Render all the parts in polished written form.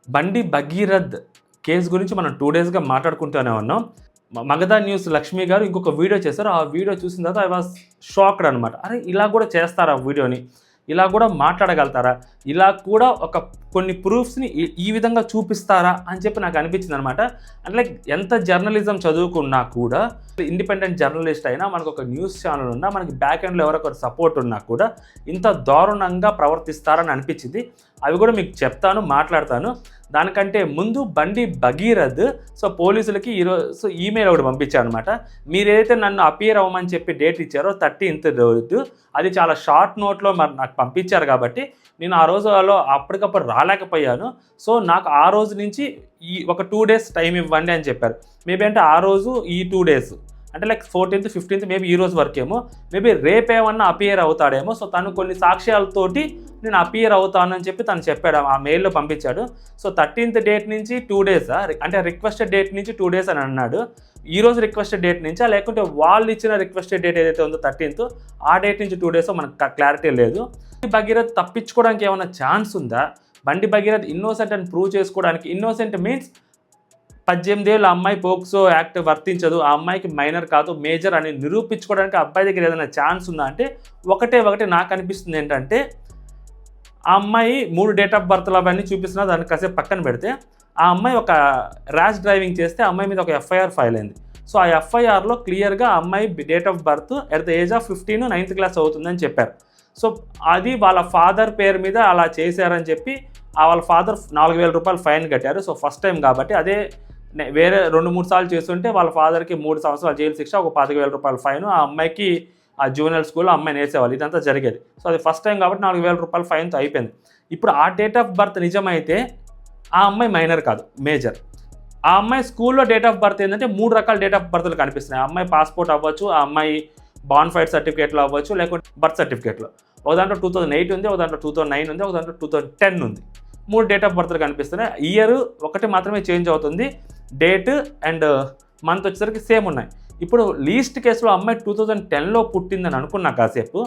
బండి భగీరథ్ కేసు గురించి మనం 2 డేస్గా మాట్లాడుకుంటూనే ఉన్నాం. మగధా న్యూస్ లక్ష్మి గారు ఇంకొక వీడియో చేశారు. ఆ వీడియో చూసిన తర్వాత ఐ వాస్ షాక్డ్ అనమాట. అరే ఇలా కూడా చేస్తారా వీడియోని, ఇలా కూడా మాట్లాడగలుగుతారా, ఇలా కూడా కొన్ని ప్రూఫ్స్ని ఈ విధంగా చూపిస్తారా అని చెప్పి నాకు అనిపించింది అనమాట. అంటే లైక్ ఎంత జర్నలిజం చదువుకున్నా కూడా, ఇండిపెండెంట్ జర్నలిస్ట్ అయినా, మనకు ఒక న్యూస్ ఛానల్ ఉన్నా, మనకి బ్యాక్ ఎండ్లో ఎవరొకరు సపోర్ట్ ఉన్నా కూడా ఇంత దారుణంగా ప్రవర్తిస్తారని అనిపించింది. అవి కూడా మీకు చెప్తాను, మాట్లాడతాను. దానికంటే ముందు బండి భగీరథ్ పోలీసులకి ఈరోజు ఈమెయిల్ ఒకటి పంపించారు అనమాట. మీరైతే నన్ను అపియర్ అవ్వమని చెప్పి డేట్ ఇచ్చారో 13th రోజు, అది చాలా షార్ట్ నోట్లో మరి నాకు పంపించారు కాబట్టి నేను ఆ రోజులో అప్పటికప్పుడు రాలేకపోయాను. సో నాకు ఆ రోజు నుంచి ఒక 2 days టైం ఇవ్వండి అని చెప్పారు. మేబీ అంటే ఆ రోజు ఈ 2 days అంటే లైక్ 14th 15th మేబీ ఈ రోజు వరకేమో, మేబీ రేపేమన్నా అపియర్ అవుతాడేమో. సో తను కొన్ని సాక్ష్యాలతోటి నేను అపియర్ అవుతాను అని చెప్పి తను చెప్పాడు, ఆ మెయిల్లో పంపించాడు. సో 13th డేట్ నుంచి 2 days అంటే రిక్వెస్టెడ్ డేట్ నుంచి 2 days అని అన్నాడు. ఈరోజు రిక్వెస్టెడ్ డేట్ నుంచా లేకుంటే వాళ్ళు ఇచ్చిన రిక్వెస్టెడ్ డేట్ ఏదైతే ఉందో 13th ఆ డేట్ నుంచి 2 days మనకు క్లారిటీ లేదు. భగీరథ్ తప్పించుకోవడానికి ఏమైనా ఛాన్స్ ఉందా? బండి భగీరథ్ ఇన్నోసెంట్ అని ప్రూవ్ చేసుకోవడానికి, ఇన్నోసెంట్ మీన్స్ 18 ఏళ్ళ అమ్మాయి పోక్సో యాక్ట్ వర్తించదు, ఆ అమ్మాయికి మైనర్ కాదు మేజర్ అని నిరూపించుకోవడానికి ఆ అబ్బాయి దగ్గర ఏదైనా ఛాన్స్ ఉందా అంటే ఒకటే నాకు అనిపిస్తుంది ఏంటంటే, ఆ అమ్మాయి 3 డేట్ ఆఫ్ బర్త్లు అవన్నీ చూపిస్తున్నా, దాన్ని కాసేపు పక్కన పెడితే ఆ అమ్మాయి ఒక ర్యాష్ డ్రైవింగ్ చేస్తే ఆ అమ్మాయి మీద ఒక ఎఫ్ఐఆర్ ఫైల్ అయింది. సో ఆ ఎఫ్ఐఆర్లో క్లియర్గా ఆ అమ్మాయి date of birth at the age of 15 9th class అవుతుందని చెప్పారు. సో అది వాళ్ళ ఫాదర్ పేరు మీద అలా చేశారని చెప్పి వాళ్ళ ఫాదర్ 4,000 రూపాయలు ఫైన్ కట్టారు. సో ఫస్ట్ టైం కాబట్టి, అదే వేరే 2-3 సార్లు చేస్తుంటే వాళ్ళ ఫాదర్కి 3 సంవత్సరాల జైలు శిక్ష, ఒక 25,000 రూపాయల ఫైన్, ఆ అమ్మాయికి ఆ జూనియర్ స్కూల్లో అమ్మాయిని వేసేవాళ్ళు. ఇదంతా జరిగేది. సో అది ఫస్ట్ టైం కాబట్టి 4,000 రూపాయల ఫైన్తో అయిపోయింది. ఇప్పుడు ఆ డేట్ ఆఫ్ బర్త్ నిజమైతే ఆ అమ్మాయి మైనర్ కాదు మేజర్. ఆ అమ్మాయి స్కూల్లో డేట్ ఆఫ్ బర్త్ ఏంటంటే 3 రకాల డేట్ ఆఫ్ బర్త్లు కనిపిస్తున్నాయి. ఆ అమ్మాయి పాస్పోర్ట్ అవ్వచ్చు, ఆ అమ్మాయి బాన్ఫైడ్ సర్టిఫికేట్లో అవ్వచ్చు, లేకుంటే బర్త్ సర్టిఫికేట్లో. ఒక దాంట్లో 2008 ఉంది, ఒక దాంట్లో 2009 ఉంది, ఒక దాంట్లో 2010 ఉంది. 3 డేట్ ఆఫ్ బర్త్లు కనిపిస్తున్నాయి. ఇయర్ ఒకటి మాత్రమే చేంజ్ అవుతుంది, డేట్ అండ్ మంత్ వచ్చేసరికి సేమ్ ఉన్నాయి. ఇప్పుడు లీస్ట్ కేసులో అమ్మాయి 2010లో పుట్టిందని అనుకున్నా కాసేపు.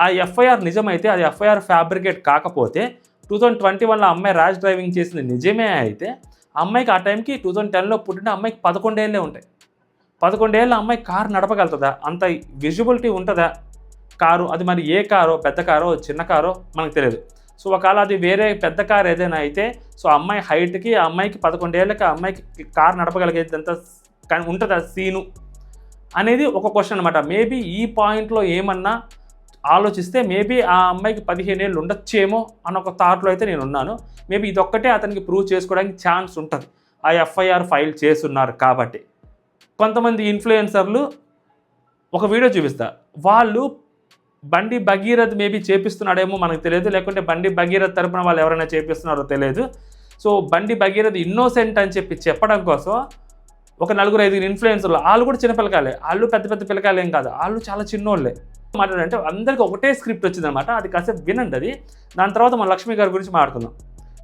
ఆ ఎఫ్ఐఆర్ నిజమైతే, అది ఎఫ్ఐఆర్ ఫ్యాబ్రికేట్ కాకపోతే 2021లో అమ్మాయి ర్యాష్ డ్రైవింగ్ చేసింది నిజమే అయితే, అమ్మాయికి ఆ టైంకి 2010లో పుట్టిన అమ్మాయికి 11 ఏళ్ళే ఉంటాయి. 11 ఏళ్ళ అమ్మాయి కారు నడపగలుగుతుందా? అంత విజిబిలిటీ ఉంటుందా కారు? అది మరి ఏ కారో, పెద్ద కారో చిన్న కారో మనకు తెలియదు. సో ఒకవేళ అది వేరే పెద్ద కార్ ఏదైనా అయితే, సో అమ్మాయి హైట్కి, ఆ అమ్మాయికి 11 ఏళ్ళకి ఆ అమ్మాయికి కారు నడపగలిగేదంత ఉంటుందా సీను అనేది ఒక క్వశ్చన్ అనమాట. మేబీ ఈ పాయింట్లో ఏమన్నా ఆలోచిస్తే మేబీ ఆ అమ్మాయికి 15 ఏళ్ళు ఉండొచ్చేమో అన్న ఒక థాట్లో అయితే నేను ఉన్నాను. మేబీ ఇదొక్కటే అతనికి ప్రూవ్ చేసుకోవడానికి ఛాన్స్ ఉంటుంది, ఆ ఎఫ్ఐఆర్ ఫైల్ చేస్తున్నారు కాబట్టి. కొంతమంది ఇన్ఫ్లుయెన్సర్లు ఒక వీడియో చూపిస్తా, వాళ్ళు బండి భగీరథ్ మేబీ చేపిస్తున్నాడేమో మనకు తెలియదు, లేకుంటే బండి భగీరథ్ తరపున వాళ్ళు ఎవరైనా చేపిస్తున్నారో తెలియదు. సో బండి భగీరథ్ ఇన్నోసెంట్ అని చెప్పడం కోసం ఒక 4-5 ఇన్ఫ్లుయెన్సర్లు, వాళ్ళు కూడా చిన్న పిల్లకాయలే, వాళ్ళు పెద్ద పిల్లకాయలు ఏం కాదు, వాళ్ళు చాలా చిన్నోళ్ళే మాట్లాడంటే అందరికీ ఒకటే స్క్రిప్ట్ వచ్చిందనమాట. అది కాసేపు వినండి. అది దాని తర్వాత మన లక్ష్మి గారి గురించి మాట్లాడుకుందాం.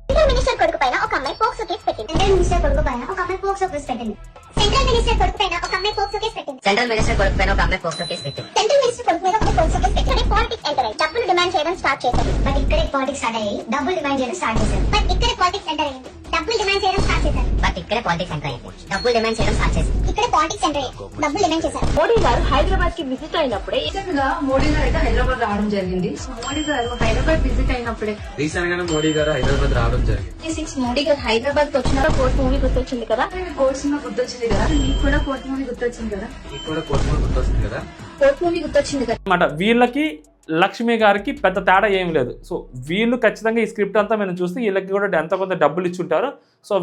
సెంట్రల్ మినిస్టర్ కొడుకు పైన ఒక అమ్మాయి పోక్సో కేసు పెట్టింది. సెంట్రల్ మినిస్టర్ కొడుకు పైన ఒక అమ్మాయి పోక్సో కేసు పెట్టింది. సెంట్రల్ మినిస్టర్ కొడుకు పైన ఒక అమ్మాయి పోక్సో కేసు పెట్టింది. సెంట్రల్ మినిస్టర్ కొడుకు పైన ఒక అమ్మాయి పోక్సో కేసు పెట్టింది. సెంట్రల్ మినిస్టర్ కొడుకు మీద ఒక పోక్సో కేసు పెట్టి పాలిటిక్స్ ఎంటర్ అయ్యి డబ్బులు డిమాండ్ చేయడం స్టార్ట్ చేశారు. బట్ ఇక్కడే పాలిటిక్స్ స్టార్ట్ అయ్యి డబ్బులు డిమాండ్ చేయడం స్టార్ట్ చేశారు. బట్ ఇక్కడే పాలిటిక్స్ ఎంటర్ అయ్యింది, డబ్బులు డిమాండ్ చేయడం స్టార్ట్ చేశారు. బట్ ఇక్కడే పాలిటిక్స్ ఎంటర్ అయ్యింది, డబ్బులు డిమాండ్ చేయడం స్టార్ట్ చేశారు. ఇక్కడే పాలిటిక్స్ ఎంటర్ అయ్యి డబ్బులు డిమాండ్ చేశారు. మోడీ గారు హైదరాబాద్ కి విజిట్ అయినప్పుడే మోడీ గారు అయితే హైదరాబాద్ రావడం జరిగింది. మోడీ గారు హైదరాబాద్ విజిట్ అయినప్పుడే రీసెంట్ గానే మోడీ గారు హైదరాబాద్ రావడం జరిగింది. మోడీ గారు హైదరాబాద్ కి వచ్చినారో కోర్ట్ మూవీ గుర్తొచ్చింది కదా, కోర్ట్ సినిమా గుర్తొచ్చింది కదా, మీకు కూడా కోర్ట్ మూవీ గుర్తొచ్చింది కదా, మీకు కూడా కోర్ట్ మూవీ గుర్తొస్తుంది కదా, కోర్ట్ మూవీ గుర్తొచ్చింది కదా అన్నమాట. వీళ్ళకి లక్ష్మి గారికి పెద్ద తేడా ఏం లేదు. సో వీళ్ళు ఖచ్చితంగా ఈ స్క్రిప్ట్ అంతా మేము చూస్తే వీళ్ళకి కూడా ఎంత కొంత డబ్బులు ఇచ్చుంటారు. సో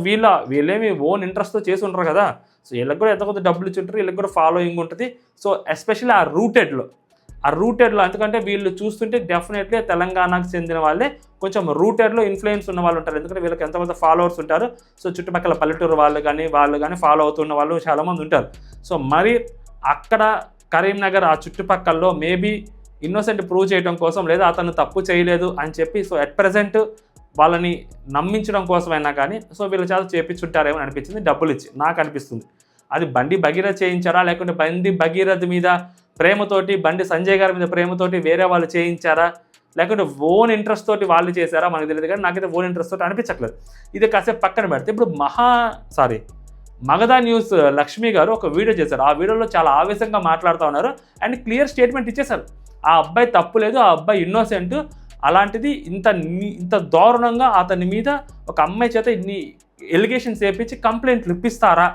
వీళ్ళేమి ఓన్ ఇంట్రెస్ట్తో చేసి ఉంటారు కదా. సో వీళ్ళకి కూడా ఎంత కొంత డబ్బులు ఇచ్చుంటారు, వీళ్ళకి కూడా ఫాలోయింగ్ ఉంటుంది. సో ఎస్పెషల్లీ ఆ రూటెడ్లో ఎందుకంటే వీళ్ళు చూస్తుంటే డెఫినెట్లీ తెలంగాణకు చెందిన వాళ్ళే కొంచెం రూటెడ్లో ఇన్ఫ్లుయెన్స్ ఉన్న వాళ్ళు ఉంటారు. ఎందుకంటే వీళ్ళకి ఎంతమంది ఫాలోవర్స్ ఉంటారు. సో చుట్టుపక్కల పల్లెటూరు వాళ్ళు కానీ ఫాలో అవుతున్న వాళ్ళు చాలామంది ఉంటారు. సో మరి అక్కడ కరీంనగర్ ఆ చుట్టుపక్కల్లో మేబీ ఇన్నోసెంట్ ప్రూవ్ చేయడం కోసం, లేదా అతను తప్పు చేయలేదు అని చెప్పి సో అట్ ప్రజెంట్ వాళ్ళని నమ్మించడం కోసమైనా కానీ సో వీళ్ళ చేత చేపించుంటారేమో అనిపించింది, డబ్బులు ఇచ్చి నాకు అనిపిస్తుంది. అది బండి భగీరథ్ చేయించారా, లేకుంటే బండి భగీరథ్ మీద ప్రేమతోటి, బండి సంజయ్ గారి మీద ప్రేమతోటి వేరే వాళ్ళు చేయించారా లేకుంటే ఓన్ ఇంట్రెస్ట్ తోటి వాళ్ళు చేశారా మనకు తెలియదు, కానీ నాకైతే ఓన్ ఇంట్రెస్ట్ తోటి అనిపించట్లేదు. ఇది కాసేపు పక్కన పెడితే ఇప్పుడు మగధా న్యూస్ లక్ష్మి గారు ఒక వీడియో చేశారు. ఆ వీడియోలో చాలా ఆవేశంగా మాట్లాడుతూ ఉన్నారు అండ్ క్లియర్ స్టేట్మెంట్ ఇచ్చేశారు. ఆ అబ్బాయి తప్పు లేదు, ఆ అబ్బాయి ఇన్నోసెంట్. అలాంటిది ఇంత దారుణంగా అతని మీద ఒక అమ్మాయి చేత ఇన్ని ఎలిగేషన్స్ వేయించి కంప్లైంట్లు ఇప్పిస్తారా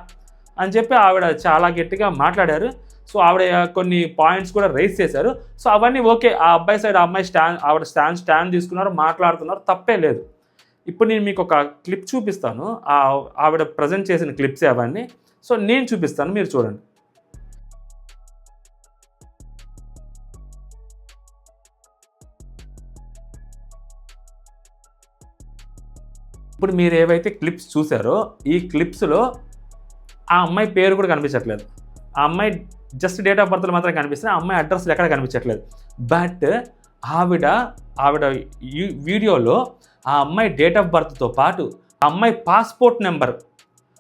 అని చెప్పి ఆవిడ చాలా గట్టిగా మాట్లాడారు. సో ఆవిడ కొన్ని పాయింట్స్ కూడా రైజ్ చేశారు. సో అవన్నీ ఓకే, ఆ అబ్బాయి సైడ్ అమ్మాయి ఆవిడ స్టాండ్ తీసుకున్నారు, మాట్లాడుతున్నారు, తప్పే లేదు. ఇప్పుడు నేను మీకు ఒక క్లిప్ చూపిస్తాను, ఆవిడ ప్రజెంట్ చేసిన క్లిప్స్ అవన్నీ. సో నేను చూపిస్తాను, మీరు చూడండి. ఇప్పుడు మీరు ఏవైతే క్లిప్స్ చూసారో ఈ క్లిప్స్లో ఆ అమ్మాయి పేరు కూడా కనిపించట్లేదు. ఆ అమ్మాయి జస్ట్ డేట్ ఆఫ్ బర్త్లు మాత్రం కనిపిస్తున్నాయి, ఆ అమ్మాయి అడ్రస్లు ఎక్కడ కనిపించట్లేదు. బట్ ఆవిడ వీడియోలో ఆ అమ్మాయి డేట్ ఆఫ్ బర్త్తో పాటు ఆ అమ్మాయి పాస్పోర్ట్ నెంబర్,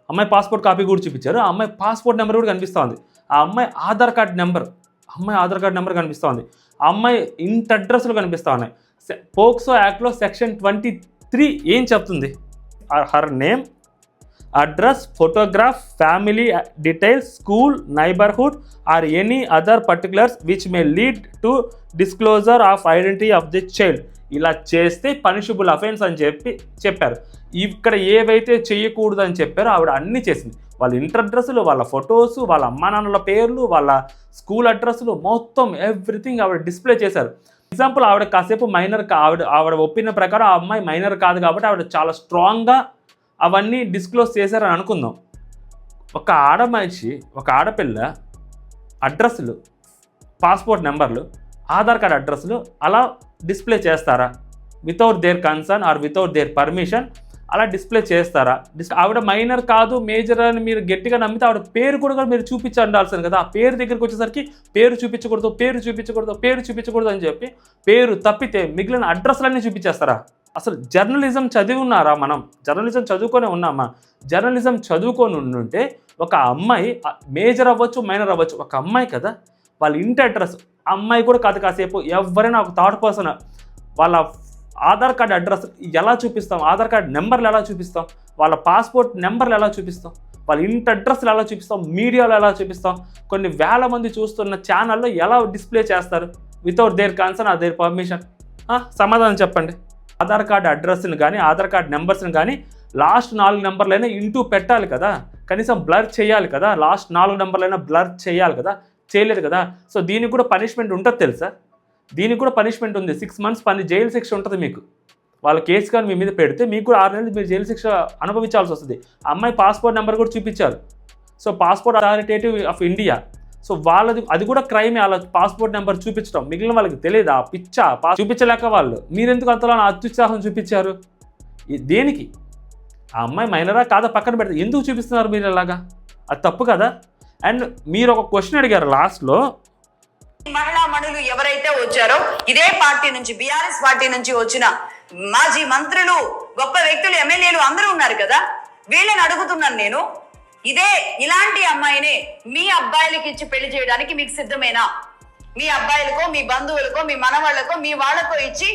అమ్మాయి పాస్పోర్ట్ కాపీ కూడా చూపించారు. ఆ అమ్మాయి పాస్పోర్ట్ నెంబర్ కూడా కనిపిస్తుంది. ఆ అమ్మాయి ఆధార్ కార్డ్ నెంబర్ కనిపిస్తుంది. ఆ అమ్మాయి ఇంటి అడ్రస్లు కనిపిస్తూ ఉన్నాయి. పోక్సో యాక్ట్లో సెక్షన్ 23 ఏం చెప్తుంది? Her name, address, photograph, family details, school, neighbourhood or any other particulars which may lead to disclosure of identity of the child. ఇలా చేస్తే పనిషబుల్ అఫెన్స్ అని చెప్పారు. ఇక్కడ ఏవైతే చేయకూడదు అని చెప్పారో ఆవిడ అన్నీ చేసింది. వాళ్ళ ఇంటర్ అడ్రస్లు, వాళ్ళ ఫొటోస్, వాళ్ళ అమ్మా నాన్నల పేర్లు, వాళ్ళ స్కూల్ అడ్రస్లు, మొత్తం ఎవ్రీథింగ్ ఆవిడ డిస్ప్లే చేశారు. ఎగ్జాంపుల్, ఆవిడ కాసేపు మైనర్, ఆవిడ ఒపీనియన్ ప్రకారం ఆ అమ్మాయి మైనర్ కాదు కాబట్టి ఆవిడ చాలా స్ట్రాంగ్గా అవన్నీ డిస్క్లోజ్ చేశారని అనుకుందాం. ఒక ఆడపిల్ల అడ్రస్లు, పాస్పోర్ట్ నెంబర్లు, ఆధార్ కార్డ్ అడ్రస్లు అలా డిస్ప్లే చేస్తారా? Without their concern or without their permission అలా డిస్ప్లే చేస్తారా? ఆవిడ మైనర్ కాదు మేజర్ అని మీరు గట్టిగా నమ్మితే ఆవిడ పేరు కూడా మీరు ఉండాల్సింది కదా. ఆ పేరు దగ్గరికి వచ్చేసరికి పేరు చూపించకూడదు అని చెప్పి పేరు తప్పితే మిగిలిన అడ్రస్లన్నీ చూపించేస్తారా? అసలు జర్నలిజం చదివి ఉన్నారా? మనం జర్నలిజం చదువుకొని ఉన్నామా? జర్నలిజం చదువుకొని ఉండుంటే ఒక అమ్మాయి మేజర్ అవ్వచ్చు, మైనర్ అవ్వచ్చు, ఒక అమ్మాయి కదా, వాళ్ళ ఇంటి అడ్రస్, అమ్మాయి కూడా కాదు, కాసేపు ఎవరైనా ఒక థర్డ్ పర్సన్ వాళ్ళ ఆధార్ కార్డ్ అడ్రస్ ఎలా చూపిస్తాం? ఆధార్ కార్డ్ నెంబర్లు ఎలా చూపిస్తాం? వాళ్ళ పాస్పోర్ట్ నెంబర్లు ఎలా చూపిస్తాం? వాళ్ళ ఇంటి అడ్రస్లు ఎలా చూపిస్తాం? మీడియాలో ఎలా చూపిస్తాం? కొన్ని వేల మంది చూస్తున్న ఛానల్లో ఎలా డిస్ప్లే చేస్తారు? Without their concern or their permission? సమాధానం చెప్పండి. ఆధార్ కార్డ్ అడ్రస్ని కానీ ఆధార్ కార్డ్ నెంబర్స్ని కానీ లాస్ట్ 4 నెంబర్లైనా ఇంటూ పెట్టాలి కదా, కనీసం బ్లర్ చేయాలి కదా, లాస్ట్ 4 నెంబర్లైనా బ్లర్ చేయాలి కదా, చేయలేదు కదా. సో దీనికి కూడా పనిష్మెంట్ ఉంటుంది తెలుసా? దీనికి కూడా పనిష్మెంట్ ఉంది. 6 months జైలు శిక్ష ఉంటుంది మీకు. వాళ్ళ కేసు కానీ మీ మీద పెడితే మీకు కూడా 6 నెలలు మీరు జైలు శిక్ష అనుభవించాల్సి వస్తుంది. అమ్మాయి పాస్పోర్ట్ నెంబర్ కూడా చూపించారు. So passport authoritative of India, so వాళ్ళది అది కూడా క్రైమే, అలా పాస్పోర్ట్ నెంబర్ చూపించడం. మిగిలిన వాళ్ళకి తెలియదు ఆ పిచ్చా చూపించలేక వాళ్ళు. మీరెందుకు అంతలా అత్యుత్సాహం చూపించారు? దేనికి? ఆ అమ్మాయి మైనరా కాదా పక్కన పెడితే ఎందుకు చూపిస్తున్నారు మీరు అలాగా? అది తప్పు కదా. అండ్ మీరు ఒక క్వశ్చన్ అడిగారు లాస్ట్లో, మహిళా మణులు ఎవరైతే వచ్చారో ఇదే పార్టీ నుంచి, బీఆర్ఎస్ పార్టీ నుంచి వచ్చిన మాజీ మంత్రులు, గొప్ప వ్యక్తులు, ఎమ్మెల్యేలు అందరూ ఉన్నారు కదా, వీళ్ళని అడుగుతున్నాను నేను, ఇలాంటి అమ్మాయినే మీ అబ్బాయిలకి ఇచ్చి పెళ్లి చేయడానికి మీకు సిద్ధమేనా? మీ అబ్బాయిలకో, మీ బంధువులకో, మీ మనవాళ్లకో, మీ వాళ్లకో ఇచ్చి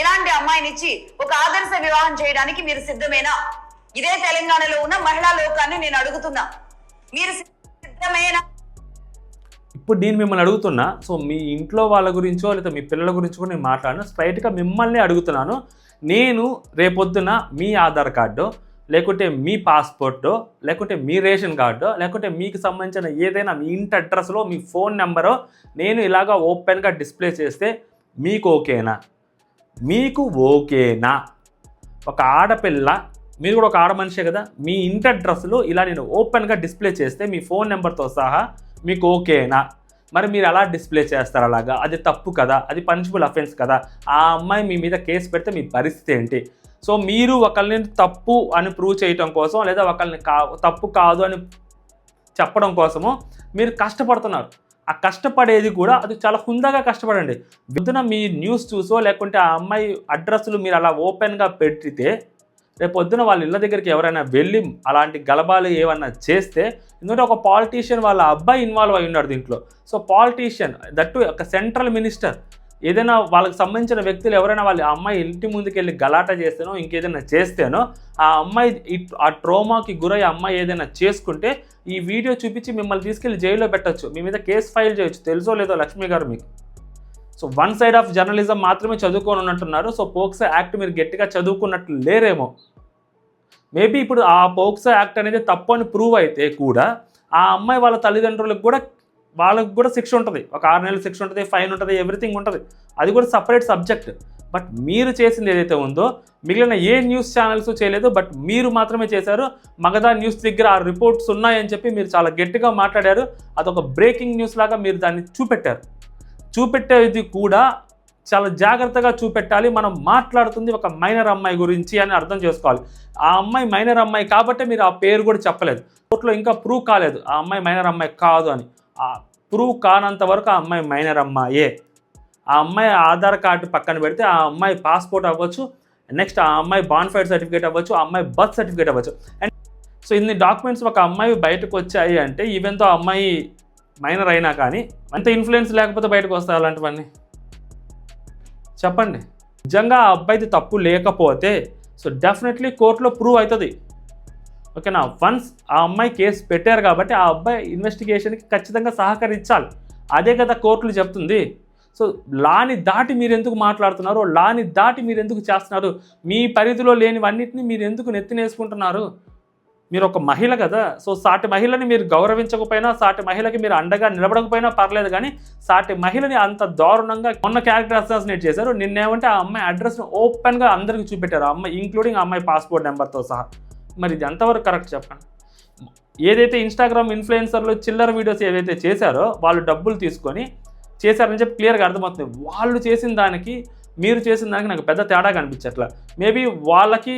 ఇలాంటి అమ్మాయిని ఇచ్చి ఒక ఆదర్శ వివాహం చేయడానికి మీరు సిద్ధమేనా? ఇదే తెలంగాణలో ఉన్న మహిళా లోకాన్ని నేను అడుగుతున్నా, మీరు సిద్ధమేనా? ఇప్పుడు నేను మిమ్మల్ని అడుగుతున్నా. సో మీ ఇంట్లో వాళ్ళ గురించో లేదా మీ పిల్లల గురించో కూడా నేను మాట్లాడను, స్ట్రైట్గా మిమ్మల్ని అడుగుతున్నాను. నేను రేపొద్దున మీ ఆధార్ కార్డు, లేకుంటే మీ పాస్పోర్టో, లేకుంటే మీ రేషన్ కార్డో, లేకుంటే మీకు సంబంధించిన ఏదైనా మీ ఇంటి అడ్రస్లో మీ ఫోన్ నెంబరో నేను ఇలాగా ఓపెన్గా డిస్ప్లే చేస్తే మీకు ఓకేనా? మీకు ఓకేనా? ఒక ఆడపిల్ల, మీరు కూడా ఒక ఆడ మనిషే కదా, మీ ఇంటి అడ్రస్లో ఇలా నేను ఓపెన్గా డిస్ప్లే చేస్తే మీ ఫోన్ నెంబర్తో సహా మీకు ఓకేనా? మరి మీరు అలా డిస్ప్లే చేస్తారు అలాగా? అది తప్పు కదా, అది పనిషబుల్ అఫెన్స్ కదా. ఆ అమ్మాయి మీ మీద కేసు పెడితే మీ పరిస్థితి ఏంటి? సో మీరు ఒకళ్ళని తప్పు అని ప్రూవ్ చేయటం కోసం, లేదా ఒకళ్ళని తప్పు కాదు అని చెప్పడం కోసము మీరు కష్టపడుతున్నారు. ఆ కష్టపడేది కూడా అది చాలా హుందాగా కష్టపడండి. పొద్దున మీ న్యూస్ చూసో లేకుంటే ఆ అమ్మాయి అడ్రస్లు మీరు అలా ఓపెన్గా పెట్టితే రేపు పొద్దున వాళ్ళ ఇళ్ళ దగ్గరికి ఎవరైనా వెళ్ళి అలాంటి గలబాలు ఏమన్నా చేస్తే, ఎందుకంటే ఒక పాలిటీషియన్ వాళ్ళ అబ్బాయి ఇన్వాల్వ్ అయి ఉన్నాడు దీంట్లో. సో పాలిటీషియన్, దట్టు ఒక సెంట్రల్ మినిస్టర్, ఏదైనా వాళ్ళకి సంబంధించిన వ్యక్తులు ఎవరైనా వాళ్ళ అమ్మాయి ఇంటి ముందుకు వెళ్ళి గలాటా చేస్తేనో ఇంకేదైనా చేస్తేనో ఆ అమ్మాయి ఆ ట్రోమాకి గురై అమ్మాయి ఏదైనా చేసుకుంటే ఈ వీడియో చూపించి మిమ్మల్ని తీసుకెళ్ళి జైల్లో పెట్టచ్చు, మీ మీద కేసు ఫైల్ చేయొచ్చు. తెలుసో లేదో లక్ష్మి గారు మీకు. So one side of journalism మాత్రమే చదువుకొని ఉన్నట్టున్నారు. సో పోక్సో యాక్ట్ మీరు గట్టిగా చదువుకున్నట్లు లేరేమో. మేబీ ఇప్పుడు ఆ పోక్సో యాక్ట్ అనేది తప్పు అని ప్రూవ్ అయితే కూడా ఆ అమ్మాయి వాళ్ళ తల్లిదండ్రులకు కూడా వాళ్ళకు కూడా శిక్ష ఉంటుంది, ఒక 6 నెలల శిక్ష ఉంటుంది, ఫైన్ ఉంటుంది, ఎవ్రీథింగ్ ఉంటుంది. అది కూడా సపరేట్ సబ్జెక్ట్. బట్ మీరు చేసింది ఏదైతే ఉందో మిగిలిన ఏ న్యూస్ ఛానల్స్ చేయలేదు, బట్ మీరు మాత్రమే చేశారు. మగధా న్యూస్ దగ్గర ఆ రిపోర్ట్స్ ఉన్నాయని చెప్పి మీరు చాలా గట్టిగా మాట్లాడారు. అదొక బ్రేకింగ్ న్యూస్ లాగా మీరు దాన్ని చూపెట్టారు. చూపెట్టేది కూడా చాలా జాగ్రత్తగా చూపెట్టాలి. మనం మాట్లాడుతుంది ఒక మైనర్ అమ్మాయి గురించి అని అర్థం చేసుకోవాలి. ఆ అమ్మాయి మైనర్ అమ్మాయి కాబట్టి మీరు ఆ పేరు కూడా చెప్పలేదు. కోర్టులో ఇంకా ప్రూవ్ కాలేదు ఆ అమ్మాయి మైనర్ అమ్మాయి కాదు అని. ఆ ప్రూవ్ కానంత వరకు ఆ అమ్మాయి మైనర్ అమ్మాయే. ఆ అమ్మాయి ఆధార్ కార్డు పక్కన పెడితే ఆ అమ్మాయి పాస్పోర్ట్ అవ్వచ్చు, నెక్స్ట్ ఆ అమ్మాయి బాన్ఫైడ్ సర్టిఫికేట్ అవ్వచ్చు, ఆ అమ్మాయి బర్త్ సర్టిఫికేట్ అవ్వచ్చు. అండ్ సో ఇన్ని డాక్యుమెంట్స్ ఒక అమ్మాయి బయటకు వచ్చాయి అంటే ఈవెన్తో ఆ అమ్మాయి మైనర్ అయినా కానీ అంత ఇన్ఫ్లుయెన్స్ లేకపోతే బయటకు వస్తాయి అలాంటివన్నీ. చెప్పండి, నిజంగా ఆ అబ్బాయిది తప్పు లేకపోతే సో డెఫినెట్లీ కోర్టులో ప్రూవ్ అవుతుంది. ఓకేనా? వన్స్ ఆ అమ్మాయి కేసు పెట్టారు కాబట్టి ఆ అబ్బాయి ఇన్వెస్టిగేషన్కి ఖచ్చితంగా సహకరించాలి. అదే కదా కోర్టులు చెప్తుంది. సో లాని దాటి మీరు ఎందుకు మాట్లాడుతున్నారు, లాని దాటి మీరు ఎందుకు చేస్తున్నారు, మీ పరిధిలో లేనివన్నిటిని మీరు ఎందుకు నెత్తినేసుకుంటున్నారు? మీరు ఒక మహిళ కదా. సో సాటి మహిళని మీరు గౌరవించకపోయినా, సాటి మహిళకి మీరు అండగా నిలబడకపోయినా పర్లేదు, కానీ సాటి మహిళని అంత దారుణంగా మొన్న క్యారెక్టర్ అసాసినేట్ చేశారు. నిన్నేమంటే ఆ అమ్మాయి అడ్రస్ను ఓపెన్గా అందరికీ చూపెట్టారు, ఆ అమ్మాయి ఇంక్లూడింగ్ ఆ అమ్మాయి పాస్పోర్ట్ నెంబర్తో సహా. మరి ఇది ఎంతవరకు కరెక్ట్ చెప్పండి? ఏదైతే ఇన్స్టాగ్రామ్ ఇన్ఫ్లుయెన్సర్లు చిల్లర వీడియోస్ ఏవైతే చేశారో వాళ్ళు డబ్బులు తీసుకొని చేశారని చెప్పి క్లియర్గా అర్థమవుతుంది. వాళ్ళు చేసిన దానికి మీరు చేసిన దానికి నాకు పెద్ద తేడా కనిపించట్లా. మేబీ వాళ్ళకి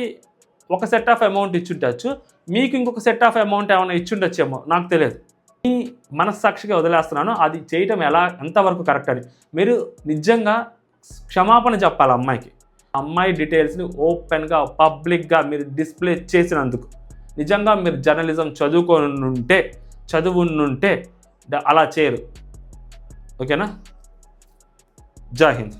ఒక సెట్ ఆఫ్ అమౌంట్ ఇచ్చుండొచ్చు, మీకు ఇంకొక సెట్ ఆఫ్ అమౌంట్ ఏమైనా ఇచ్చుండొచ్చేమో, నాకు తెలియదు. మీ మనస్సాక్షిగా వదిలేస్తున్నాను అది చేయటం ఎంతవరకు కరెక్ట్ అని. మీరు నిజంగా క్షమాపణ చెప్పాలి అమ్మాయికి. అమ్మాయి డీటెయిల్స్ని ఓపెన్గా పబ్లిక్గా మీరు డిస్ప్లే చేసినందుకు నిజంగా మీరు జర్నలిజం చదువునుంటే అలా చేయరు. ఓకేనా? జై హింద్.